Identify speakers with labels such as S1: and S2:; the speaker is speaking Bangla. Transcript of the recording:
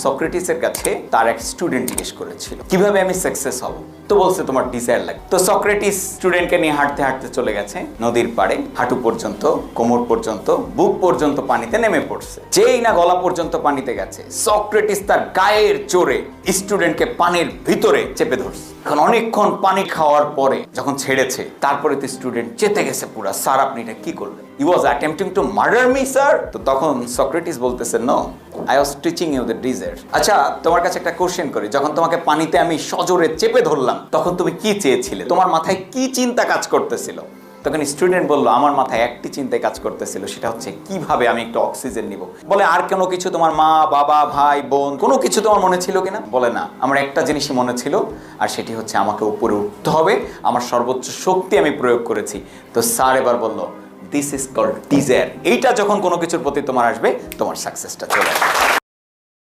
S1: সক্রেটিসের কাছে তার এক স্টুডেন্ট জিজ্ঞেস করেছিল কিভাবে আমি সাকসেস হব। তো বলছে তোমার ডিজায়ার লাগে। তো সক্রেটিস স্টুডেন্টকে নিয়ে হাঁটতে হাঁটতে চলে গেছে নদীর পাড়ে, হাঁটু পর্যন্ত, কোমর পর্যন্ত, বুক পর্যন্ত পানিতে নেমে পড়ছে। যেই না গলা পর্যন্ত পানিতে গেছে, সক্রেটিস তার গায়ের জোরে স্টুডেন্টকে পানির ভিতরে চেপে ধরছে। এখন অনেকক্ষণ পানি খাওয়ার পরে যখন ছেড়েছে, তারপরে তো স্টুডেন্ট চেতে গেছে পুরা, স্যার আপনি এটা কি করলেন? He was attempting to murder me, sir. তো তখন সক্রেটিস বলতেছে, no, I was teaching you the desire. আচ্ছা, তোমার কাছে একটা কোশ্চেন করি, যখন তোমাকে পানিতে আমি সজোরে চেপে ধরলাম, তখন তুমি কি চেয়েছিলে? তোমার মাথায় কি চিন্তা কাজ করতেছিল? তখন স্টুডেন্ট বলল, আমার মাথায় একটি চিন্তায় কাজ করতেছিল, সেটা হচ্ছে কিভাবে আমি একটু অক্সিজেন নিব। বলে, আর কোনো কিছু তোমার মা, বাবা, ভাই, বোন কোনো কিছু তোমার মনে ছিল কিনা? বলে, না, আমার একটা জিনিসই মনে ছিল, আর সেটি হচ্ছে আমাকে উপরে উঠতে হবে, আমার সর্বোচ্চ শক্তি আমি প্রয়োগ করেছি। তো স্যার এবার বলল, দিস ইজ কল্ড ডিজায়ার। এইটা যখন কোনো কিছুর প্রতি তোমার আসবে, তোমার সাকসেসটা চলে আসবে।